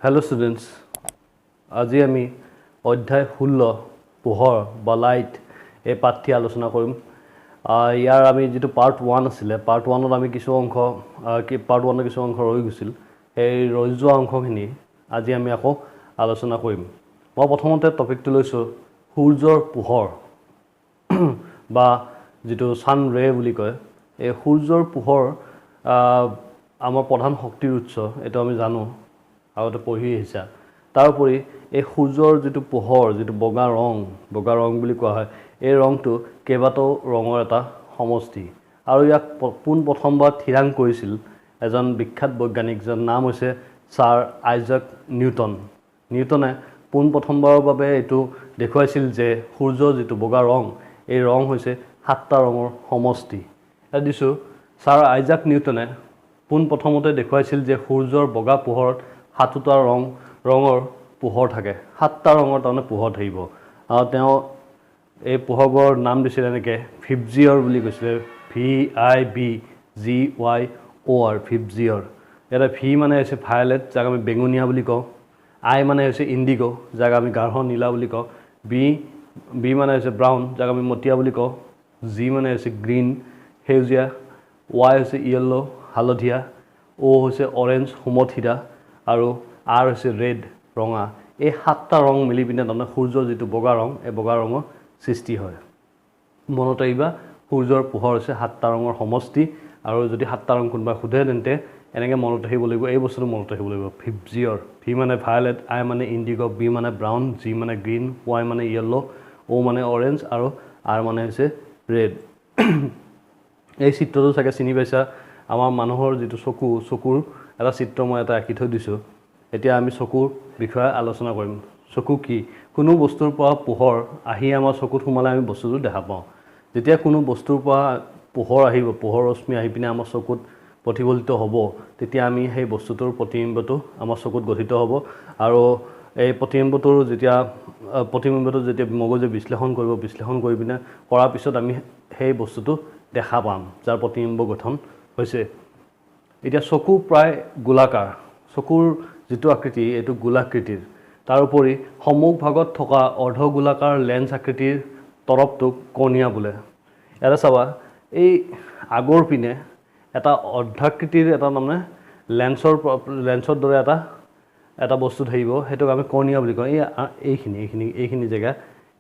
Hello students, আজি আমি অধ্যায় 16 পোহৰ বা লাইট এই পাঠটি আলোচনা কৰিম। ইয়াৰ আমি যেটো পাৰ্ট 1 আছিল, পাৰ্ট 1 ত আমি কিছু অংশ পাৰ্ট 1 ৰ কিছু অংশ ৰৈ গৈছিল। এই ৰৈ যোৱা অংশখিনি আজি আমি আকৌ আলোচনা কৰিম। মই প্ৰথমতে টপিকটো লৈছো সূৰ্যৰ পোহৰ বা যেটো সান ৰে বুলি কয়। এই সূৰ্যৰ পোহৰ আমাৰ প্ৰধান শক্তিৰ উৎস, এটো আমি জানো। আগতে পঢ়ি আহিছা। তাৰোপৰি এই সূৰ্যৰ যেটো পোহৰ, যেটো বগা ৰং বুলি কোৱা হয়, এই ৰংটো কেইবাটাও ৰঙৰ এটা সমষ্টি। আৰু ইয়াক পোন প্ৰথমবাৰ থিৰাং কৰিছিল এজন বিখ্যাত বৈজ্ঞানিক, যাৰ নাম হৈছে ছাৰ আইজাক নিউটন। নিউটনে পোন প্ৰথমবাৰৰ বাবে এইটো দেখুৱাইছিল যে সূৰ্যৰ যেটো বগা ৰং, এই ৰং হৈছে 7টা ৰঙৰ সমষ্টি। এটা দিছো, ছাৰ আইজাক নিউটনে পোন প্ৰথমতে দেখুৱাইছিল যে সূৰ্যৰ বগা পোহৰত 7টা ৰঙৰ পোহৰ থাকে। 7টা ৰঙৰ তাৰমানে পোহৰ থাকিব। আৰু তেওঁ এই পোহৰবোৰৰ নাম দিছিল এনেকৈ ভিবজিয়ৰ বুলি কৈছিলে, VIBGYOR, ভিবজিয়ৰ। এটা ভি মানে হৈছে ভায়লেট, যাক আমি বেঙুনীয়া বুলি কওঁ। আই মানে হৈছে ইণ্ডিগো, যাক আমি গাঢ় নীলা বুলি কওঁ। বি মানে হৈছে ব্ৰাউন, যাক আমি মটিয়া বুলি কওঁ। জি মানে হৈছে গ্ৰীণ, সেউজীয়া। ৱাই হৈছে য়েল্লো, হালধীয়া। অ' হৈছে অৰেঞ্জ, সুমথিৰা। আৰু আৰ হৈছে ৰেড, ৰঙা। এই 7টা ৰং মিলি পিনে তাৰমানে সূৰ্যৰ যেটো বগা ৰং, এই বগা ৰঙৰ সৃষ্টি হয়। মনত ৰাখিবা, সূৰ্যৰ পোহৰ হৈছে 7টা ৰঙৰ সমষ্টি। আৰু যদি 7টা ৰং কোনোবাই সোধে তেন্তে এনেকৈ মনত ৰাখিব লাগিব, এই বস্তুটো মনত ৰাখিব লাগিব। ভিবজিয়ৰ, ভি মানে ভায়লেট, আই মানে ইণ্ডিগো, বি মানে ব্ৰাউন, জি মানে গ্ৰীণ, ৱাই মানে য়েল্লো, অ' মানে অৰেঞ্জ আৰু আৰ মানে হৈছে ৰেড। এই চিত্ৰটো চাগে চিনি পাইছা। আমাৰ মানুহৰ যেটো চকুৰ এটা চিত্ৰ মই এটা আঁকি থৈ দিছোঁ। এতিয়া আমি চকুৰ বিষয়ে আলোচনা কৰিম। চকু কি? কোনো বস্তুৰ পৰা পোহৰ আহি আমাৰ চকুত সোমালে আমি বস্তুটো দেখা পাওঁ। যেতিয়া কোনো বস্তুৰ পৰা পোহৰ আহিব, পোহৰ ৰশ্মি আহি পিনে আমাৰ চকুত প্ৰতিফলিত হ'ব, তেতিয়া আমি সেই বস্তুটোৰ প্ৰতিবিম্বটো আমাৰ চকুত গঠিত হ'ব। আৰু এই প্ৰতিবিম্বটো যেতিয়া মগজুৱে বিশ্লেষণ কৰি পিনে কৰাৰ পিছত আমি সেই বস্তুটো দেখা পাম, যাৰ প্ৰতিবিম্ব গঠন হৈছে। এতিয়া চকু প্ৰায় গোলাকাৰ। চকুৰ যেটো আকৃতি, এইটো গোলাকৃতিৰ। তাৰোপৰি সন্মুখ ভাগত থকা অৰ্ধগোলাকাৰ লেন্স আকৃতিৰ তৰপটোক কৰ্ণিয়া বোলে। ইয়াতে চাবা, এই আগৰ পিনে এটা অৰ্ধাকৃতিৰ এটা মানে লেন্সৰ দৰে এটা বস্তু থাকিব, সেইটোক আমি কৰ্ণিয়া বুলি কওঁ। এইখিনি জেগা,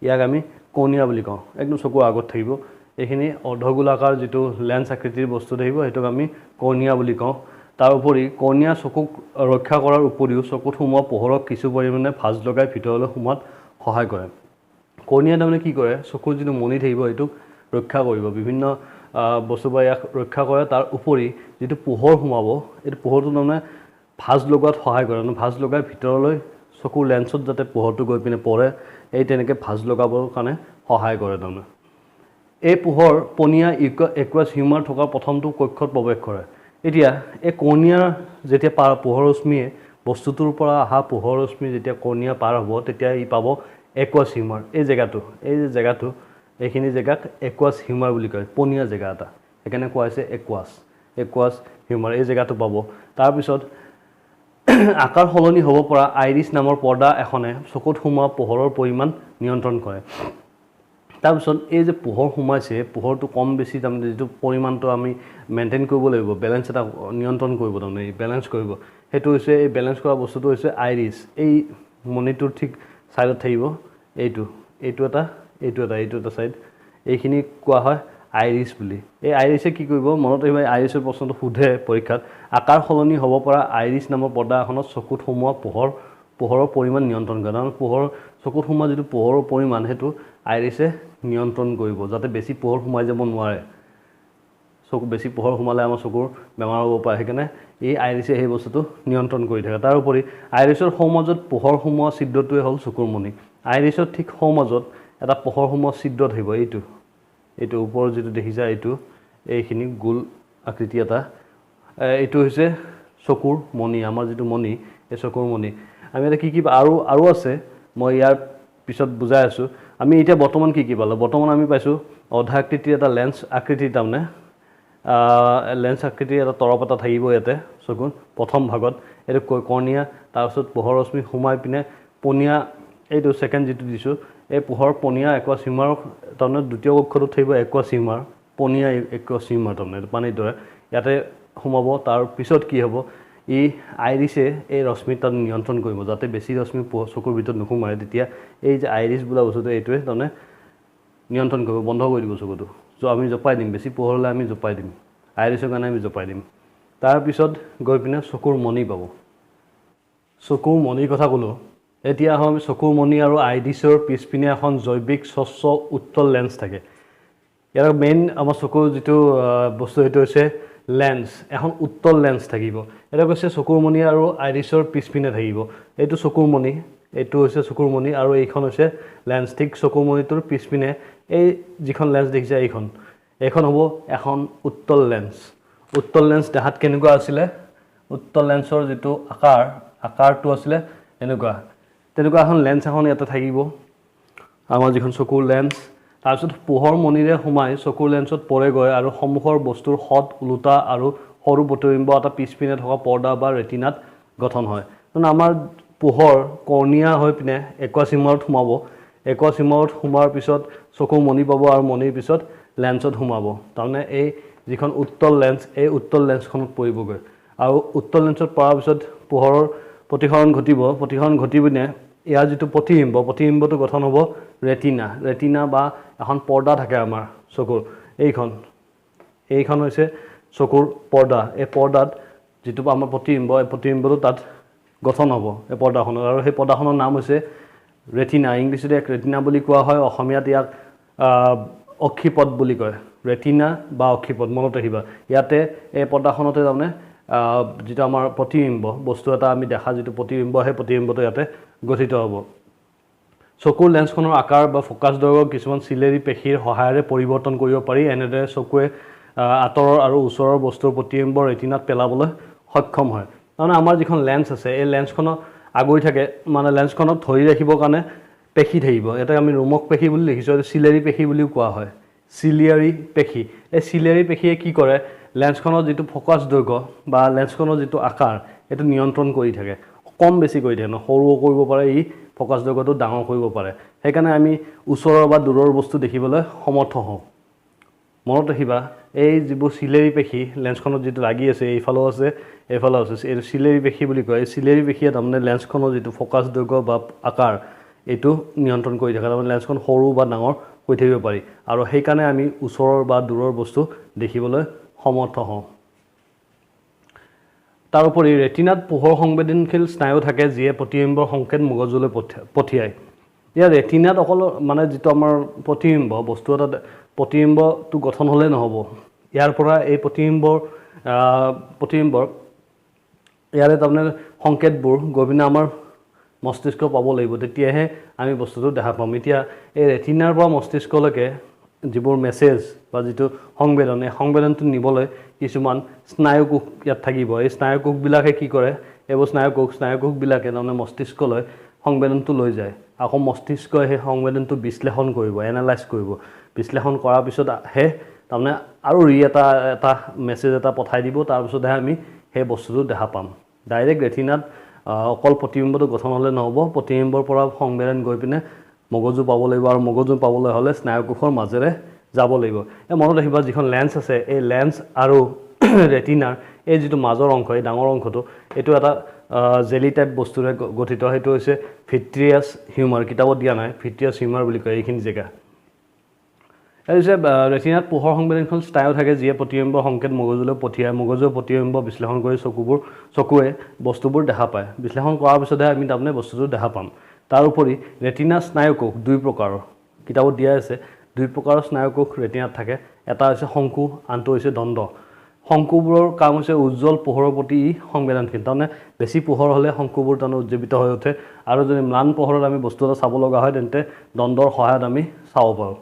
ইয়াক আমি কৰ্ণিয়া বুলি কওঁ। একদম চকুৰ আগত থাকিব। এইখিনি অৰ্ধগোলাকাৰ যেটো লেন্স আকৃতিৰ বস্তু থাকিব, সেইটোক আমি কৰ্ণিয়া বুলি কওঁ। তাৰোপৰি কৰ্ণিয়া চকুক ৰক্ষা কৰাৰ উপৰিও চকুত সোমোৱা পোহৰক কিছু পৰিমাণে ভাঁজ লগাই ভিতৰলৈ সোমোৱাত সহায় কৰে। কৰ্ণিয়া তাৰমানে কি কৰে, চকুৰ যেটো মণি থাকিব এইটোক ৰক্ষা কৰিব, বিভিন্ন বস্তুৰ পৰা ইয়াক ৰক্ষা কৰে। তাৰ উপৰি যেটো পোহৰ সোমাব, এইটো পোহৰটো তাৰমানে ভাঁজ লগোৱাত সহায় কৰে। ভাঁজ লগাই ভিতৰলৈ চকুৰ লেন্সত যাতে পোহৰটো গৈ পিনে পৰে, এই তেনেকৈ ভাঁজ লগাবৰ কাৰণে সহায় কৰে তাৰমানে। এই পোহৰ পনীয়া একুৱাছ হিউমাৰ থকা প্ৰথমটো কক্ষত প্ৰৱেশ কৰে। এতিয়া এই কৰ্ণিয়াৰ যেতিয়া পোহৰ ৰশ্মিয়ে বস্তুটোৰ পৰা অহা পোহৰ ৰশ্মি যেতিয়া কৰ্ণিয়া পাৰ হ'ব, তেতিয়া ই পাব একুৱাছ হিউমাৰ। এই জেগাটো এইখিনি জেগাক একুৱাছ হিউমাৰ বুলি কয়, পনীয়া জেগা এটা। সেইকাৰণে কোৱা হৈছে একুৱাছ হিউমাৰ। এই জেগাটো পাব। তাৰপিছত আকাৰ সলনি হ'ব পৰা আইৰিছ নামৰ পৰ্দা এখনে চকুত সোমোৱা পোহৰৰ পৰিমাণ নিয়ন্ত্ৰণ কৰে। তাৰপিছত এই যে পোহৰ সোমাইছে, পোহৰটো কম বেছি তাৰমানে যেটো পৰিমাণটো আমি মেইনটেইন কৰিব লাগিব, বেলেঞ্চ এটা নিয়ন্ত্ৰণ কৰিব, তাৰমানে বেলেঞ্চ কৰিব। সেইটো হৈছে, এই বেলেঞ্চ কৰা বস্তুটো হৈছে আইৰিছ। এই মণিটোৰ ঠিক ছাইডত থাকিব এইটো এটা ছাইড। এইখিনি কোৱা হয় আইৰিছ বুলি। এই আইৰিছে কি কৰিব, মনত ৰাখিবা, আইৰিছৰ প্ৰশ্নটো সোধে পৰীক্ষাত। আকাৰ সলনি হ'ব পৰা আইৰিছ নামৰ পৰ্দা এখনত চকুত সোমোৱা পোহৰৰ পৰিমাণ নিয়ন্ত্ৰণ কৰে। তাৰমানে চকুত সোমোৱা যেটো পোহৰৰ পৰিমাণ, সেইটো আইৰিছে নিয়ন্ত্ৰণ কৰিব, যাতে বেছি পোহৰ সোমাই যাব নোৱাৰে। বেছি পোহৰ সোমালে আমাৰ চকুৰ বেমাৰ হ'ব পাৰে। সেইকাৰণে এই আইৰিছে সেই বস্তুটো নিয়ন্ত্ৰণ কৰি থাকে। তাৰোপৰি আইৰিছৰ সোঁমাজত পোহৰ সোমোৱা ছিদ্ৰটোৱে হ'ল চকুৰ মণি। আইৰিছৰ ঠিক সোঁমাজত এটা পোহৰ সোমোৱা ছিদ্ৰ থাকিব, এইটো ওপৰত যেটো দেখিছা, এইখিনি গোল আকৃতি এটা। এইটো হৈছে চকুৰ মণি, আমাৰ যেটো মণি, এই চকুৰ মণি। আমি এতিয়া কি আৰু আছে, মই ইয়াৰ পিছত বুজাই আছোঁ। আমি এতিয়া বৰ্তমান কি পালোঁ? বৰ্তমান আমি পাইছোঁ অৰ্ধাকৃতিৰ এটা লেন্স আকৃতিৰ, তাৰমানে লেন্স আকৃতিৰ এটা তৰপ এটা থাকিব ইয়াতে চকুৰ প্ৰথম ভাগত এইটো কৰ্ণিয়া তাৰপিছত পোহৰ ৰশ্মি সোমাই পিনে পনীয়া এইটো সেকেন্ড যেটো দিছো এই পোহৰ পনীয়া একুৱাছ হিউমাৰ তাৰমানে দ্বিতীয় কক্ষটো থাকিব একুৱাছ হিউমাৰ পনীয়া একুৱাছ হিউমাৰ তাৰমানে পানীৰ দৰে ইয়াতে সোমাব তাৰ পিছত কি হ'ব ই আইৰিছে এই ৰশ্মি তাত নিয়ন্ত্ৰণ কৰিব যাতে বেছি ৰশ্মি চকুৰ ভিতৰত নুসুমায় তেতিয়া এই যে আইৰিছ বোলা বস্তুটো এইটোৱে তাৰমানে নিয়ন্ত্ৰণ কৰিব বন্ধ কৰি দিব চকুটো সো আমি জপাই দিম বেছি পোহৰ হ'লে আমি জপাই দিম আইৰিছৰ কাৰণে আমি জপাই দিম তাৰ পিছত গৈ পিনে চকুৰ মণি পাব চকুৰ মণিৰ কথা ক'লো এতিয়া আমি চকুৰ মণি আৰু আইৰিছৰ পিছপিনে এখন জৈৱিক স্বচ্ছ উত্তল লেন্স থাকে ইয়াৰ মেইন আমাৰ চকুৰ যেটো বস্তু এইটো হৈছে লেন্স এখন উত্তল লেন্স থাকিব এটা কৈছে চকুৰ মণি আৰু আইৰিছৰ পিছপিনে থাকিব এইটো চকুৰ মণি এইটো হৈছে চকুৰ মণি আৰু এইখন হৈছে লেন্স ঠিক চকুৰ মণিটোৰ পিছপিনে এই যিখন লেন্স দেখিছে এইখন হ'ব এখন উত্তল লেন্স দেখাত কেনেকুৱা আছিলে উত্তল লেন্সৰ যেটো আকাৰটো আছিলে এনেকুৱা তেনেকুৱা এখন লেন্স এখন ইয়াতে থাকিব আমাৰ যিখন চকুৰ লেন্স তাৰপিছত পোহৰ মণিৰে সোমাই চকুৰ লেন্সত পৰেগৈ আৰু সন্মুখৰ বস্তুৰ হট উলুটা আৰু সৰু প্ৰতিবিম্ব এটা পিছপিনে থকা পৰ্দা বা ৰেটিনাত গঠন হয় কাৰণ আমাৰ পোহৰ কৰ্ণিয়া হৈ পিনে একুৱাছ হিউমাৰত সোমাব একুৱাছ হিউমাৰত সোমাৰ পিছত চকুৰ মণি পাব আৰু মণিৰ পিছত লেন্সত সোমাব তাৰমানে এই যিখন উত্তল লেন্স এই উত্তল লেন্সখনত পৰিবগৈ আৰু উত্তল লেন্সত পৰাৰ পিছত পোহৰৰ প্ৰতিসৰণ ঘটি পিনে ইয়াৰ যিটো প্ৰতিবিম্বটো গঠন হ'ব ৰেটিনা বা এখন পৰ্দা থাকে আমাৰ চকুৰ এইখন হৈছে চকুৰ পৰ্দা এই পৰ্দাত যিটো আমাৰ প্ৰতিবিম্ব এই প্ৰতিবিম্বটো তাত গঠন হ'ব এই পৰ্দাখনত আৰু সেই পৰ্দাখনৰ নাম হৈছে ৰেটিনা ইংলিছত ইয়াক ৰেটিনা বুলি কোৱা হয় অসমীয়াত ইয়াক অক্ষিপট বুলি কয় ৰেটিনা বা অক্ষিপট মনত ৰাখিবা ইয়াতে এই পৰ্দাখনতে তাৰমানে যেটো আমাৰ প্ৰতিবিম্ব বস্তু এটা আমি দেখা যেটো প্ৰতিবিম্ব সেই প্ৰতিবিম্বটো ইয়াতে গঠিত হ'ব চকুৰ লেন্সখনৰ আকাৰ বা ফোকাস দৈৰ্ঘ্য কিছুমান চিলেৰি পেশীৰ সহায়েৰে পৰিৱৰ্তন কৰিব পাৰি এনেদৰে চকুৱে আঁতৰৰ আৰু ওচৰৰ বস্তুৰ প্ৰতিবিম্ব ৰেটিনাত পেলাবলৈ সক্ষম হয় মানে আমাৰ যিখন লেন্স আছে এই লেন্সখনৰ আগৈ থাকে মানে লেন্সখনক ধৰি ৰাখিবৰ কাৰণে পেশী থাকিব এটা আমি ৰোমক পেশী বুলি লিখিছো চিলেৰি পেশী বুলিও কোৱা হয় চিলিয়াৰি পেশী এই চিলিয়াৰি পেশীয়ে কি কৰে লেন্সখনৰ যেটো ফোকাস দৈৰ্ঘ্য বা লেন্সখনৰ যেটো আকাৰ এটো নিয়ন্ত্ৰণ কৰি থাকে কম বেছি কৰি থাকে সৰু কৰিব পাৰে ই ফোকাস দৈৰ্ঘ্যটো ডাঙৰ কৰিব পাৰে সেইকাৰণে আমি ওচৰৰ বা দূৰৰ বস্তু দেখিবলৈ সমৰ্থ হওঁ মনত ৰাখিবা এই যিবোৰ চিলেৰি পেশী লেন্সখনত যেটো লাগি আছে এইফালেও আছে এইফালেও আছে এই চিলেৰি পেশী বুলি কয় এই চিলেৰি পেশীয়ে তাৰমানে লেন্সখনৰ যেটো ফোকাস দৈৰ্ঘ্য বা আকাৰ এটো নিয়ন্ত্ৰণ কৰি থাকে তাৰমানে লেন্সখন সৰু বা ডাঙৰ কৰি থাকিব পাৰি আৰু সেইকাৰণে আমি ওচৰৰ বা দূৰৰ বস্তু দেখিবলৈ সমৰ্থ হওঁ তাৰোপৰি ৰেটিনাত পোহৰ সংবেদনশীল স্নায়ু থাকে যিয়ে প্ৰতিবিম্বৰ সংকেত মগজুলৈ পঠিয়ায় ইয়াৰ ৰেটিনাত অকল মানে যেটো আমাৰ প্ৰতিবিম্ব বস্তু এটা প্ৰতিবিম্বটো গঠন হ'লে নহ'ব ইয়াৰ পৰা এই প্ৰতিবিম্বৰ ইয়াৰে তাৰমানে সংকেতবোৰ গবিনা আমাৰ মস্তিষ্ক পাব লাগিব তেতিয়াহে আমি বস্তুটো দেখা পাম এতিয়া এই ৰেটিনাৰ পৰা মস্তিষ্কলৈকে যিবোৰ মেছেজ বা যেটো সংবেদনটো নিবলৈ কিছুমান স্নায়ুকোষ ইয়াত থাকিব এই স্নায়ুকোষবিলাকে কি কৰে এইবোৰ স্নায়ুকোষবিলাকে তাৰমানে মস্তিষ্কলৈ সংবেদনটো লৈ যায় আকৌ মস্তিষ্কই সেই সংবেদনটো বিশ্লেষণ কৰিব এনালাইজ কৰিব বিশ্লেষণ কৰাৰ পিছত হে তাৰমানে আৰু এটা মেছেজ এটা পঠাই দিব তাৰ পিছতহে আমি সেই বস্তুটো দেখা পাম ডাইৰেক্ট ৰেটিনাত অকল প্ৰতিবিম্বটো গঠন হ'লে নহ'ব প্ৰতিবিম্বৰ পৰা সংবেদন গৈ পিনে মগজু পাব লাগিব আৰু মগজু পাবলৈ হ'লে স্নায়ুকোষৰ মাজেৰে যাব লাগিব এই মনত ৰাখিবা যিখন লেন্স আছে এই লেন্স আৰু ৰেটিনাৰ এই যেটো মাজৰ অংশ এই ডাঙৰ অংশটো এটো এটা জেলি টাইপ বস্তুৰে গঠিত হেতু হৈছে ভিট্ৰিয়াছ হিউমাৰ কিতাবত দিয়া নাই ভিট্ৰিয়াছ হিউমাৰ বুলি কয় এইখিনি জেগা এই যে ৰেটিনাত পোহৰ সংবেদনশীল স্নায়ু থাকে যিয়ে প্ৰতিবিম্বৰ সংকেত মগজুলৈ পঠিয়ায় মগজুৰ প্ৰতিবিম্ব বিশ্লেষণ কৰি চকুৱে বস্তুবোৰ দেখা পায় বিশ্লেষণ কৰাৰ পিছতহে আমি তাৰমানে বস্তুটো দেখা পাম তাৰোপৰি ৰেটিনা স্নায়ুকোষ দুই প্ৰকাৰৰ কিতাবত দিয়া আছে দুই প্ৰকাৰৰ স্নায়ুকোষ ৰেটিনাত থাকে এটা হৈছে শংকু আনটো হৈছে দণ্ড শংকুবোৰৰ কাম হৈছে উজ্জ্বল পোহৰৰ প্ৰতি সংবেদনশীল তাৰমানে বেছি পোহৰ হ'লে শংকুবোৰ তাৰমানে উজ্জীৱিত হৈ উঠে আৰু যদি ম্লান পোহৰত আমি বস্তু এটা চাব লগা হয় তেন্তে দণ্ডৰ সহায়ত আমি চাব পাৰোঁ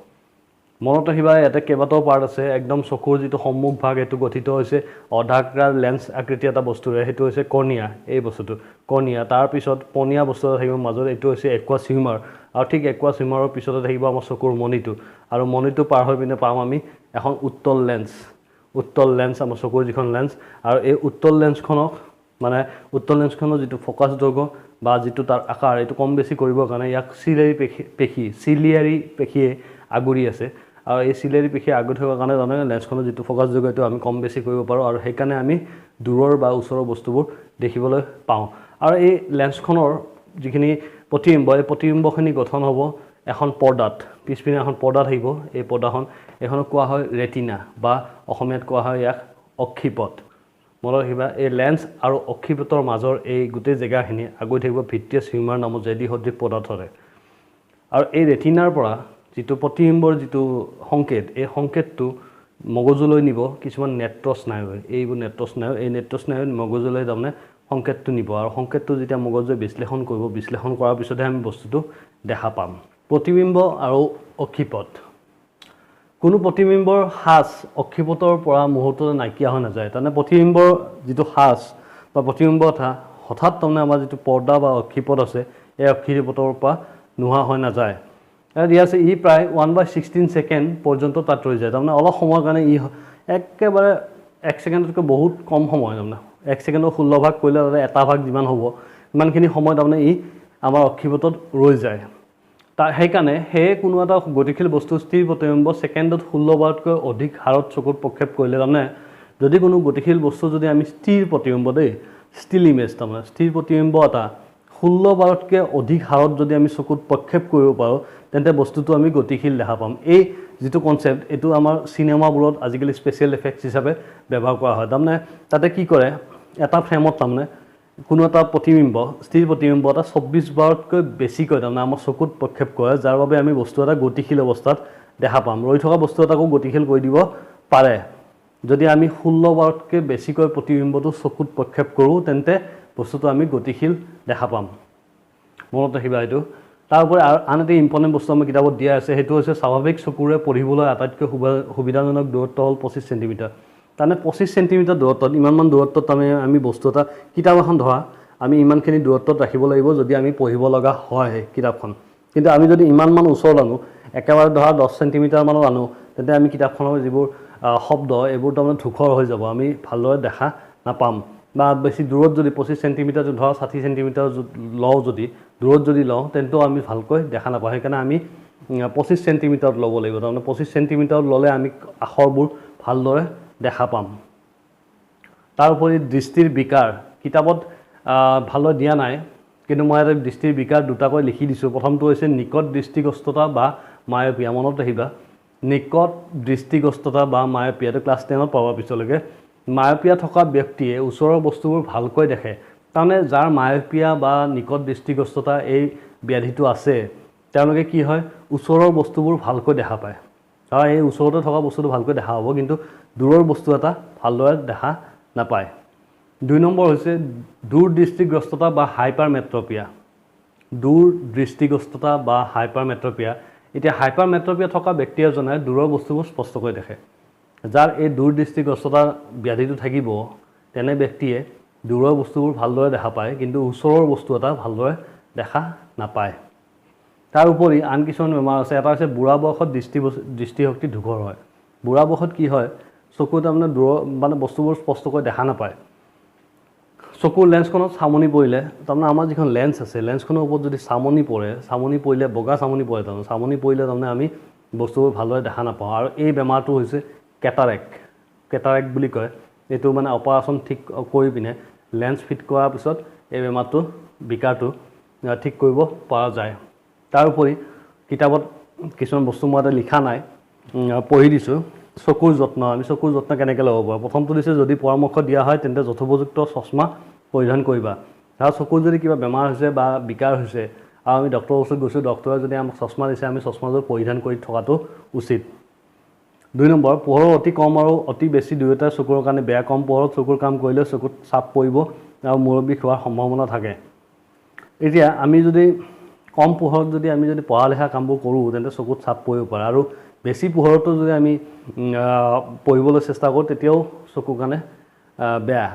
মনত ৰাখিবা ইয়াতে কেইবাটাও পাৰ্ট আছে একদম চকুৰ যেটো সম্মুখ ভাগ এটো গঠিত হৈছে অৰ্ধাকাৰ লেন্স আকৃতি এটা বস্তুৰে হেতু হৈছে কৰ্ণিয়া এই বস্তুটো কৰ্ণিয়া তাৰ পিছত পনীয়া বস্তু এটা থাকিব মাজত এটো হৈছে একুৱাছ হিউমাৰ আৰু ঠিক একুৱাছ হিউমাৰৰ পিছতে থাকিব আমাৰ চকুৰ মণিটো আৰু মণিটো পাৰ হৈ পিনে পাম আমি এখন উত্তল উত্তল লেন্স আমাৰ চকুৰ যিখন লেন্স আৰু এই উত্তল লেন্সখনক মানে উত্তল লেন্সখনৰ যিটো ফ'কাছ দৈৰ্ঘ্য বা যিটো তাৰ আকাৰ এইটো কম বেছি কৰিবৰ কাৰণে ইয়াক চিলিয়াৰী পেশীয়ে আগুৰি আছে আৰু এই চিলিয়াৰী পেশীয়ে আগুৰি থকাৰ কাৰণে তাৰমানে লেন্সখনৰ যিটো ফ'কাছ দৈৰ্ঘ্য এইটো আমি কম বেছি কৰিব পাৰোঁ আৰু সেইকাৰণে আমি দূৰৰ বা ওচৰৰ বস্তুবোৰ দেখিবলৈ পাওঁ আৰু এই লেন্সখনৰ যিখিনি প্ৰতিবিম্ব এই প্ৰতিবিম্বখিনি গঠন হ'ব এখন পৰ্দাত পিছপিনে এখন পৰ্দা থাকিব এই পৰ্দাখন এইখনক কোৱা হয় ৰেটিনা বা অসমীয়াত কোৱা হয় ইয়াক অক্ষিপট মনত ৰাখিবা এই লেন্স আৰু অক্ষিপটৰ মাজৰ এই গোটেই জেগাখিনি আগুৰি থাকিব ভিট্ৰিয়াছ হিউমাৰ নামৰ জেদি সদৃশ পদাৰ্থৰে আৰু এই ৰেটিনাৰ পৰা যিটো প্ৰতিবিম্বৰ যিটো সংকেত এই সংকেতটো মগজুলৈ নিব কিছুমান নেত্ৰ স্নায়ুৱে এইবোৰ নেত্ৰ স্নায়ু এই নেত্ৰ স্নায়ুৱে মগজুলৈ তাৰমানে সংকেতটো নিব আৰু সংকেতটো যেতিয়া মগজুৱে বিশ্লেষণ কৰিব বিশ্লেষণ কৰাৰ পিছতহে আমি বস্তুটো দেখা পাম প্ৰতিবিম্ব আৰু অক্ষিপট কোনো প্ৰতিবিম্বৰ সাজ অক্ষিপটৰ পৰা মুহূৰ্ততে নাইকিয়া হৈ নাযায় তাৰমানে প্ৰতিবিম্বৰ যিটো সাজ বা প্ৰতিবিম্ব এটা হঠাৎ তাৰমানে আমাৰ যিটো পৰ্দা বা অক্ষিপট আছে এই অক্ষিপটৰ পৰা নোহোৱা হৈ নাযায় দিয়া আছে ই প্ৰায় 1/16 ছেকেণ্ড পৰ্যন্ত তাত ৰৈ যায় তাৰমানে অলপ সময়ৰ কাৰণে ই একেবাৰে 1 ছেকেণ্ডতকৈ বহুত কম সময় তাৰমানে 1 ছেকেণ্ডৰ 16 ভাগ কৰিলে তাতে এটা ভাগ যিমান হ'ব ইমানখিনি সময় তাৰমানে ই আমাৰ অক্ষিপটত ৰৈ যায় সেইকাৰণে সেয়ে কোনো এটা গতিশীল বস্তু স্থিৰ প্ৰতিবিম্ব ছেকেণ্ডত 16 বাৰতকৈ অধিক হাৰত চকুত প্ৰক্ষেপ কৰিলে তাৰমানে যদি কোনো গতিশীল বস্তু যদি আমি স্থিৰ প্ৰতিবিম্ব দেই ষ্টিল ইমেজ তাৰমানে স্থিৰ প্ৰতিবিম্ব এটা 16 বাৰতকৈ অধিক হাৰত যদি আমি চকুত প্ৰক্ষেপ কৰিব পাৰোঁ তেন্তে বস্তুটো আমি গতিশীল দেখা পাম এই যিটো কনচেপ্ট এইটো আমাৰ চিনেমাবোৰত আজিকালি স্পেচিয়েল এফেক্টছ হিচাপে ব্যৱহাৰ কৰা হয় তাৰমানে তাতে কি কৰে এটা ফ্ৰেমত তাৰমানে কোনো এটা প্ৰতিবিম্ব স্থিৰ প্ৰতিবিম্ব এটা 24 বাৰতকৈ বেছিকৈ তাৰমানে আমাৰ চকুত প্ৰক্ষেপ কৰে যাৰ বাবে আমি বস্তু এটা গতিশীল অৱস্থাত দেখা পাম ৰৈ থকা বস্তু এটাকো গতিশীল কৰি দিব পাৰে যদি আমি 16 বাৰতকৈ বেছিকৈ প্ৰতিবিম্বটো চকুত প্ৰক্ষেপ কৰোঁ তেন্তে বস্তুটো আমি গতিশীল দেখা পাম মনত ৰাখিবা এইটো তাৰ উপৰি আন এটা ইম্পৰ্টেণ্ট বস্তু আমাৰ কিতাপত দিয়া আছে সেইটো হৈছে স্বাভাৱিক চকুৰে পঢ়িবলৈ আটাইতকৈ সুবিধাজনক দূৰত্ব হ'ল 25 চেণ্টিমিটাৰ তাৰমানে 25 চেণ্টিমিটাৰ দূৰত্বত ইমানমান দূৰত্বত আমি বস্তু এটা কিতাপ এখন ধৰা আমি ইমানখিনি দূৰত্বত ৰাখিব লাগিব যদি আমি পঢ়িব লগা হয় কিতাপখন কিন্তু আমি যদি ইমানমান ওচৰত আনো একেবাৰে ধৰা 10 চেণ্টিমিটাৰমানত আনো তেন্তে আমি কিতাপখনৰ যিবোৰ শব্দ এইবোৰ তাৰমানে ধূসৰ হৈ যাব আমি ভালদৰে দেখা নাপাম বা বেছি দূৰত যদি 25 চেণ্টিমিটাৰ ধৰা 60 চেণ্টিমিটাৰ লওঁ যদি দূৰত যদি লওঁ তেন্তেও আমি ভালকৈ দেখা নাপাওঁ সেইকাৰণে আমি 25 চেণ্টিমিটাৰত ল'ব লাগিব তাৰমানে 25 চেণ্টিমিটাৰত ল'লে আমি আখৰবোৰ ভালদৰে দেখা পাম তাৰ উপৰি দৃষ্টিৰ বিকাৰ কিতাপত ভালদৰে দিয়া নাই কিন্তু মই এটা দৃষ্টিৰ বিকাৰ দুটাকৈ লিখি দিছোঁ প্ৰথমটো হৈছে নিকট দৃষ্টিগ্ৰস্ততা বা মায়পিয়া মনত ৰাখিবা নিকট দৃষ্টিগ্ৰস্ততা বা মায়পিয়াটো ক্লাছ 10ত পাব পিছলৈকে মায়পিয়া থকা ব্যক্তিয়ে ওচৰৰ বস্তুবোৰ ভালকৈ দেখে তাৰমানে যাৰ মায়পিয়া বা নিকট দৃষ্টিগ্ৰস্ততা এই ব্যাধিটো আছে তেওঁলোকে কি হয় ওচৰৰ বস্তুবোৰ ভালকৈ দেখা পায় আৰু এই ওচৰতে থকা বস্তুটো ভালকৈ দেখা হ'ব কিন্তু দূৰৰ বস্তু এটা ভালদৰে দেখা নাপায় 2 নম্বৰ হৈছে দূৰ দৃষ্টিগ্ৰস্ততা বা হাইপাৰমেট্ৰপিয়া দূৰ দৃষ্টিগ্ৰস্ততা বা হাইপাৰমেট্ৰপিয়া এতিয়া হাইপাৰমেট্ৰপিয়া থকা ব্যক্তি এজনে দূৰৰ বস্তুবোৰ স্পষ্টকৈ দেখে যাৰ এই দূৰ দৃষ্টিগ্ৰস্ততা ব্যাধিটো থাকিব তেনে ব্যক্তিয়ে দূৰৰ বস্তুবোৰ ভালদৰে দেখা পায় কিন্তু ওচৰৰ বস্তু এটা ভালদৰে দেখা নাপায় তাৰ উপৰি আন কিছুমান বেমাৰ আছে এটা হৈছে বুঢ়া বয়সত দৃষ্টিশক্তি ধূসৰ হয় বুঢ়া বয়সত কি হয় চকুত তাৰমানে মানে বস্তুবোৰ স্পষ্টকৈ দেখা নাপায় চকুৰ লেন্সখনত চামনি পৰিলে তাৰমানে আমাৰ যিখন লেন্স আছে লেন্সখনৰ ওপৰত যদি চামনি পৰিলে বগা চামনি পৰে তাৰমানে চামনি পৰিলে তাৰমানে আমি বস্তুবোৰ ভালদৰে দেখা নাপাওঁ আৰু এই বেমাৰটো হৈছে কেটাৰেক্ট বুলি কয় এইটো মানে অপাৰেশ্যন ঠিক কৰি পিনে লেন্স ফিট কৰাৰ পিছত এই বেমাৰটো বিকাৰটো ঠিক কৰিব পৰা যায় তাৰ উপৰি কিতাপত কিছুমান বস্তু মই এটা লিখা নাই পঢ়ি দিছোঁ চকুৰ যত্ন আমি চকুৰ যত্ন কেনেকৈ ল'ব পাৰোঁ প্ৰথমটো দিছে যদি পৰামৰ্শ দিয়া হয় তেন্তে যথোপযুক্ত চশমা পৰিধান কৰিবা আৰু চকুৰ যদি কিবা বেমাৰ হৈছে বা বিকাৰ হৈছে আৰু আমি ডক্টৰৰ ওচৰত গৈছোঁ ডক্টৰে যদি আমাক চশমা দিছে আমি চশমাযোৰ পৰিধান কৰি থকাটো উচিত 2 নম্বৰ পোহৰৰ অতি কম আৰু অতি বেছি দুয়োটাই চকুৰ কাৰণে বেয়া কম পোহৰত চকুৰ কাম কৰিলে চকুত চাপ পৰিব আৰু মূৰৰ বিষ হোৱাৰ সম্ভাৱনা থাকে এতিয়া আমি যদি কম পোহৰত যদি আমি পঢ়া লিখা কামবোৰ কৰোঁ তেন্তে চকুত চাপ পৰিব পাৰে আৰু বেছি পোহৰতো যদি আমি পঢ়িবলৈ চেষ্টা কৰোঁ তেতিয়াও চকুৰ কাৰণে বেয়া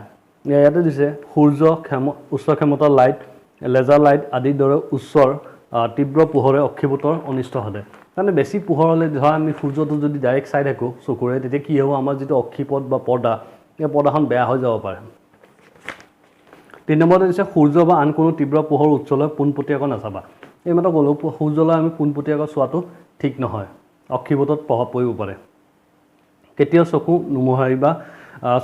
ইয়াতে দিছে সূৰ্য উচ্চ ক্ষমতাৰ লাইট লেজাৰ লাইট আদিৰ দৰে উচ্চৰ তীব্ৰ পোহৰে অক্ষিপটৰ অনিষ্ট ঘটে তাৰমানে বেছি পোহৰ হ'লে ধৰা আমি সূৰ্যটো যদি ডাইৰেক্ট চাই থাকোঁ চকুৰে তেতিয়া কি হ'ব আমাৰ যিটো অক্ষিপথ বা পৰ্দা এই পৰ্দাখন বেয়া হৈ যাব পাৰে 3 নম্বৰতে দিছে সূৰ্য বা আন কোনো তীব্ৰ পোহৰ উৎসলৈ পোনপটীয়াকৈ নাচাবা এইমাত্ৰ ক'লোঁ সূৰ্যলৈ আমি পোনপটীয়াকৈ চোৱাটো ঠিক নহয় অক্ষিপথত প্ৰভাৱ পৰিব পাৰে কেতিয়াও চকু নুমুহাৰিবা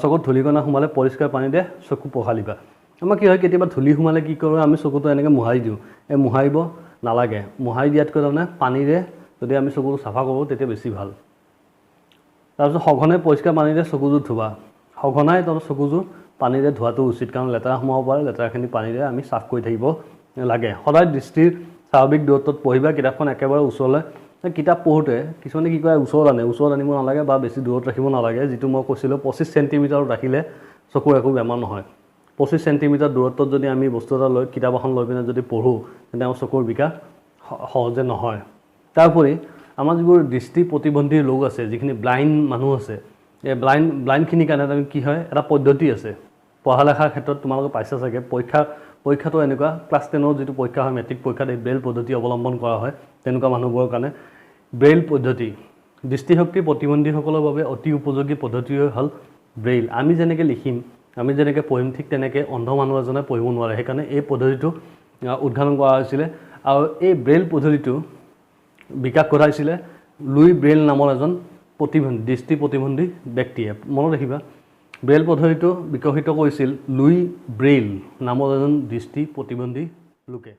চকুত ধূলিকণা সোমালে পৰিষ্কাৰ পানীৰে চকু পখালিবা আমাৰ কি হয় কেতিয়াবা ধূলি সোমালে কি কৰোঁ আমি চকুটো এনেকৈ মোহাৰি দিওঁ এই মোহাৰিব নালাগে মোহাৰি দিয়াতকৈ তাৰমানে পানীৰে যদি আমি চকুটো চাফা কৰোঁ তেতিয়া বেছি ভাল তাৰপিছত সঘনে পৰিষ্কাৰ পানীৰে চকুযোৰ ধুবা সঘনাই তাৰমানে চকুযোৰ পানীৰে ধোৱাটো উচিত কাৰণ লেতেৰা সোমাব পাৰে লেতেৰাখিনি পানীৰে আমি চাফ কৰি থাকিব লাগে সদায় দৃষ্টিৰ স্বাভাৱিক দূৰত্বত পঢ়িবা কিতাপখন একেবাৰে ওচৰলৈ কিতাপ পঢ়োঁতে কিছুমানে কি কৰে ওচৰত আনিব নালাগে বা বেছি দূৰত ৰাখিব নালাগে যিটো মই কৈছিলোঁ 25 চেণ্টিমিটাৰত ৰাখিলে চকুৰ একো বেমাৰ নহয় 25 চেণ্টিমিটাৰ দূৰত্বত যদি আমি বস্তু এটা লৈ কিতাপ এখন লৈ পিনে যদি পঢ়োঁ তেন্তে আমাৰ চকুৰ বিকাশ সহজে নহয় তাৰোপৰি আমাৰ যিবোৰ দৃষ্টি প্ৰতিবন্ধী লোক আছে যিখিনি ব্লাইণ্ড মানুহ আছে এই ব্লাইণ্ডখিনিৰ কাৰণে আমি কি হয় এটা পদ্ধতি আছে পঢ়া লেখাৰ ক্ষেত্ৰত তোমালোকে পাইছা চাগে পৰীক্ষাটো এনেকুৱা ক্লাছ 10ৰ যিটো পৰীক্ষা হয় মেট্ৰিক পৰীক্ষাত এই ব্ৰেইল পদ্ধতি অৱলম্বন কৰা হয় তেনেকুৱা মানুহবোৰৰ কাৰণে ব্ৰেইল পদ্ধতি দৃষ্টিশক্তি প্ৰতিবন্ধীসকলৰ বাবে অতি উপযোগী পদ্ধতি হ'ল ব্ৰেইল আমি যেনেকৈ লিখিম আমি যেনেকৈ পঢ়িম ঠিক তেনেকৈ অন্ধ মানুহ এজনে পঢ়িব নোৱাৰে সেইকাৰণে এই পদ্ধতিটো উদ্ঘাটন কৰা হৈছিলে আৰু এই ব্ৰেইল পদ্ধতিটো বিকাশ ঘটাইছিলে লুই ব্ৰেইল নামৰ এজন দৃষ্টি প্ৰতিবন্ধী ব্যক্তিয়ে মনত ৰাখিবা ব্ৰেইল পদ্ধতিটো বিকশিত কৰিছিল লুই ব্ৰেইল নামৰ এজন দৃষ্টি প্ৰতিবন্ধী লোকে